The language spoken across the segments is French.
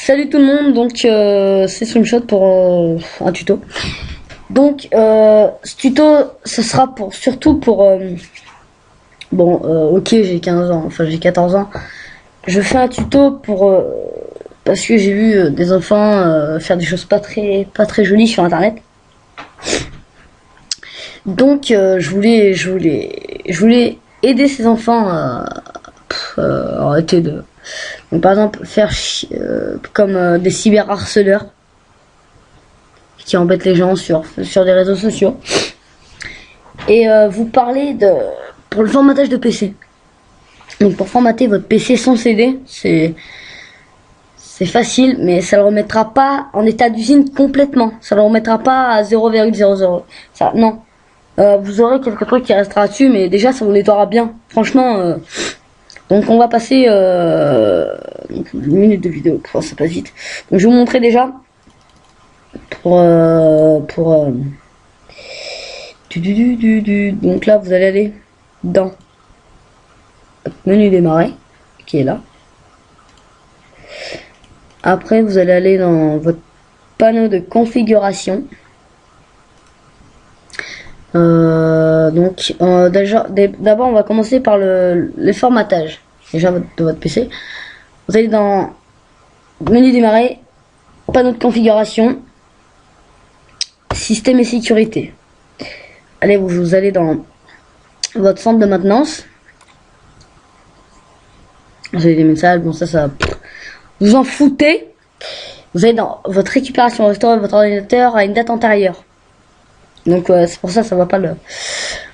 Salut tout le monde, donc c'est Swimshot pour un tuto. Donc ce tuto, ce sera surtout pour ok, j'ai 15 ans, enfin j'ai 14 ans. Je fais un tuto pour parce que j'ai vu des enfants faire des choses pas très jolies sur internet. Donc je voulais aider ces enfants à arrêter de. Donc, par exemple, faire comme des cyberharceleurs qui embêtent les gens sur des réseaux sociaux. Et vous parlez pour le formatage de PC. Donc pour formater votre PC sans CD, c'est facile, mais ça le remettra pas en état d'usine complètement. Ça le remettra pas à 0,00. Ça, non. Vous aurez quelques trucs qui restera dessus, mais déjà ça vous nettoiera bien. Franchement. Donc on va passer une minute de vidéo, ça passe vite. Donc je vais vous montrer déjà donc là vous allez aller dans menu démarrer qui est là. Après vous allez aller dans votre panneau de configuration. D'abord on va commencer par le formatage déjà de votre PC. Vous allez dans menu démarrer, panneau de configuration, système et sécurité. Allez, vous allez dans votre centre de maintenance. Vous avez des messages, bon ça vous en foutez. Vous allez dans votre récupération, restaurer votre ordinateur à une date antérieure. Donc c'est pour ça va pas le.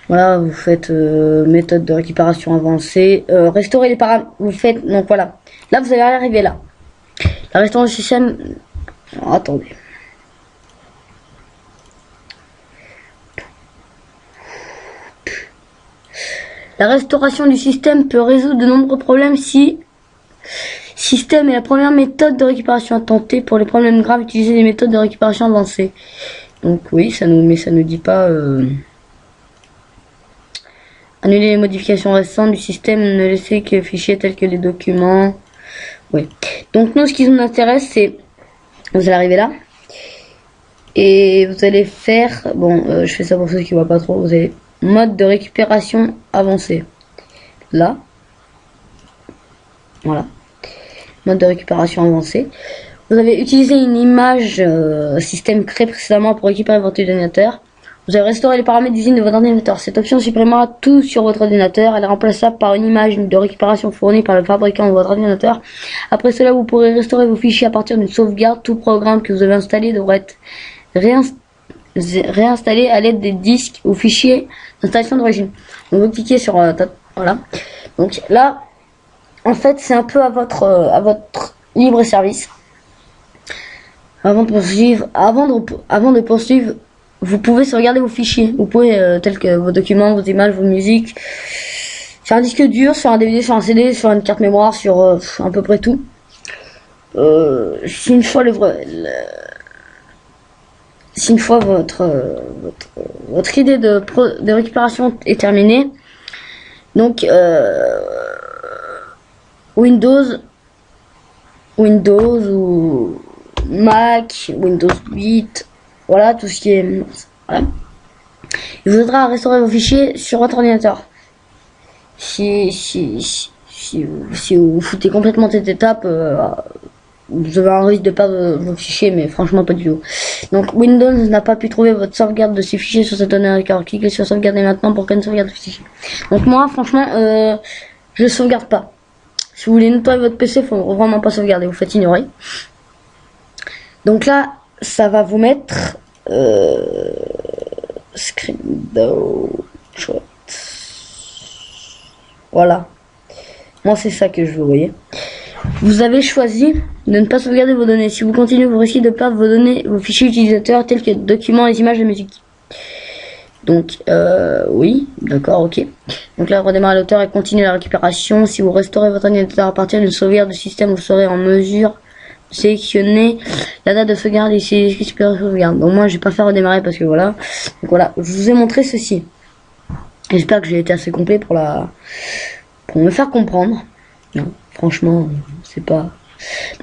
Voilà, vous faites méthode de récupération avancée, restaurer les paramètres. Vous faites donc voilà. Là vous allez arriver là. La restauration du système. Oh, attendez. La restauration du système peut résoudre de nombreux problèmes si système est la première méthode de récupération à tenter. Pour les problèmes graves, utilisez des méthodes de récupération avancées. Donc oui, ça nous dit pas annuler les modifications récentes du système, ne laisser que fichiers tels que les documents. Oui. Donc nous, ce qui nous intéresse, c'est vous allez arriver là et vous allez faire je fais ça pour ceux qui voient pas trop. Vous avez mode de récupération avancé. Là, voilà, mode de récupération avancé. Vous avez utilisé une image système créé précédemment pour récupérer votre ordinateur. Vous avez restauré les paramètres d'usine de votre ordinateur. Cette option supprimera tout sur votre ordinateur. Elle est remplaçable par une image de récupération fournie par le fabricant de votre ordinateur. Après cela, vous pourrez restaurer vos fichiers à partir d'une sauvegarde. Tout programme que vous avez installé devrait être réinstallé à l'aide des disques ou fichiers d'installation d'origine. Donc vous cliquez sur voilà. Donc là, en fait, c'est un peu à votre libre service. Avant de poursuivre, vous pouvez sauvegarder vos fichiers. Vous pouvez, tels que vos documents, vos images, vos musiques, sur un disque dur, sur un DVD, sur un CD, sur une carte mémoire, sur à peu près tout. Si une fois votre idée de récupération est terminée, donc Windows ou Mac, Windows 8, voilà, tout ce qui est voilà. Il vous aidera à restaurer vos fichiers sur votre ordinateur. Si vous foutez complètement cette étape, vous avez un risque de perdre vos fichiers, mais franchement pas du tout. Donc Windows n'a pas pu trouver votre sauvegarde de ces fichiers sur cet ordinateur. Cliquez sur sauvegarder maintenant pour qu'elle ne sauvegarde de fichiers. Donc moi, franchement, je sauvegarde pas. Si vous voulez nettoyer votre PC, faut vraiment pas sauvegarder. Vous faites ignorer. Donc là, ça va vous mettre screenshot. Voilà. Moi, c'est ça que je veux, vous voyez. Vous avez choisi de ne pas sauvegarder vos données. Si vous continuez, vous risquez de perdre vos données, vos fichiers utilisateurs tels que documents, les images, la musique. Donc, oui, d'accord, ok. Donc là, redémarrer l'auteur et continuer la récupération. Si vous restaurez votre ordinateur à partir d'une sauvegarde de système, vous serez en mesure de sélectionner la date de sauvegarde et si super sauvegarde. Donc moi, je vais pas faire redémarrer parce que voilà. Donc voilà, je vous ai montré ceci. J'espère que j'ai été assez complet pour me faire comprendre. Non, franchement, c'est pas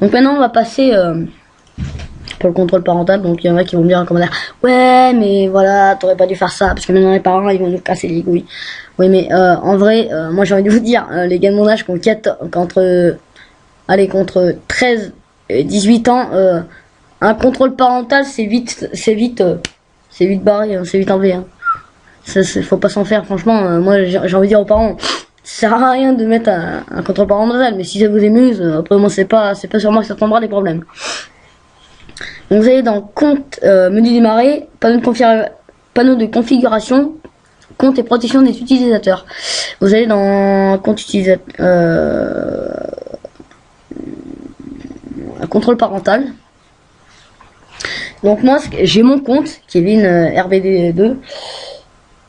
Donc maintenant on va passer pour le contrôle parental. Donc il y en a qui vont me dire en commentaire, ouais mais voilà, t'aurais pas dû faire ça parce que maintenant les parents ils vont nous casser les couilles. Oui mais en vrai, moi j'ai envie de vous dire, les gars de mon âge qui ont contre 13 et 18 ans, un contrôle parental c'est vite barré, hein, c'est vite enlevé. Hein. Faut pas s'en faire, franchement. Moi j'ai envie de dire aux parents, ça sert à rien de mettre un contrôle parental, mais si ça vous amuse, après moi c'est pas sur moi que ça tombera des problèmes. Donc vous allez dans compte, menu démarrer, panneau de configuration, compte et protection des utilisateurs. Vous allez dans compte utilisateur, contrôle parental. Donc moi j'ai mon compte Kevin RBD2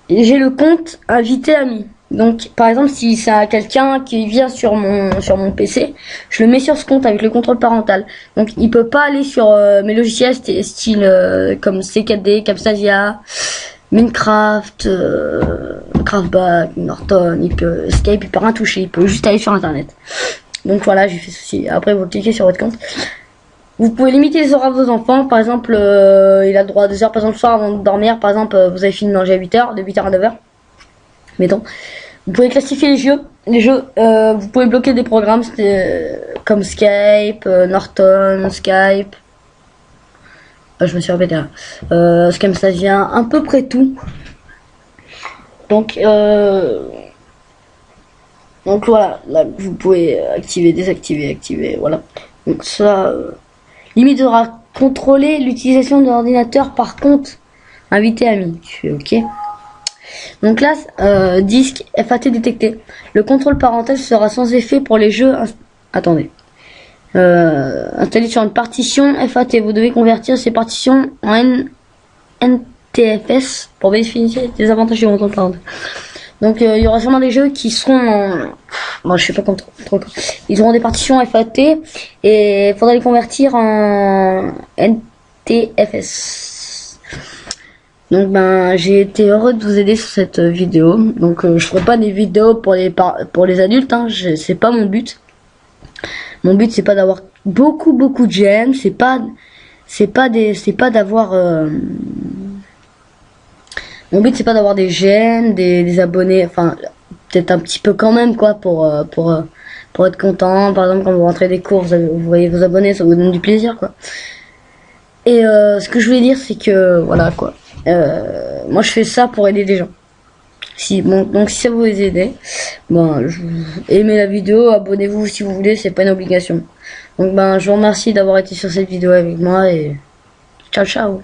et j'ai le compte invité ami. Donc par exemple si c'est quelqu'un qui vient sur mon PC, je le mets sur ce compte avec le contrôle parental. Donc il peut pas aller sur mes logiciels style comme C4D, Camtasia, Minecraft, Craftback, Norton, Skype, il peut rien toucher, il peut juste aller sur internet. Donc voilà, j'ai fait ceci. Après vous cliquez sur votre compte. Vous pouvez limiter les horaires de vos enfants. Par exemple, il a le droit à 2 heures par exemple le soir avant de dormir. Par exemple, vous avez fini de manger à 8 heures, de 8 heures à 9 heures. Mettons. Vous pouvez classifier les jeux. Vous pouvez bloquer des programmes comme Skype, Norton, Skype. Je me suis répété là. Camtasia, à peu près tout. Donc voilà, là vous pouvez activer, désactiver, activer, voilà. Donc ça, limite devra contrôler l'utilisation de l'ordinateur par compte invité ami. Tu fais OK. Donc là, disque FAT détecté. Le contrôle parental sera sans effet pour les jeux. Attendez. Installé sur une partition FAT. Vous devez convertir ces partitions en NTFS pour bénéficier des avantages du contrôle parental. Donc il y aura sûrement des jeux qui seront bon, je sais pas trop. Ils auront des partitions FAT et il faudra les convertir en NTFS. Donc j'ai été heureux de vous aider sur cette vidéo. Donc je ferai pas des vidéos pour les adultes, hein. C'est pas mon but. Mon but c'est pas d'avoir beaucoup de j'aime, c'est pas d'avoir mon but c'est pas d'avoir des j'aime, des abonnés, enfin peut-être un petit peu quand même quoi pour être content. Par exemple quand vous rentrez des cours, vous voyez vos abonnés, ça vous donne du plaisir quoi. Et ce que je voulais dire c'est que voilà quoi. Moi je fais ça pour aider des gens. Donc si ça vous aide, aimez la vidéo, abonnez-vous si vous voulez, c'est pas une obligation. Donc je vous remercie d'avoir été sur cette vidéo avec moi et ciao ciao.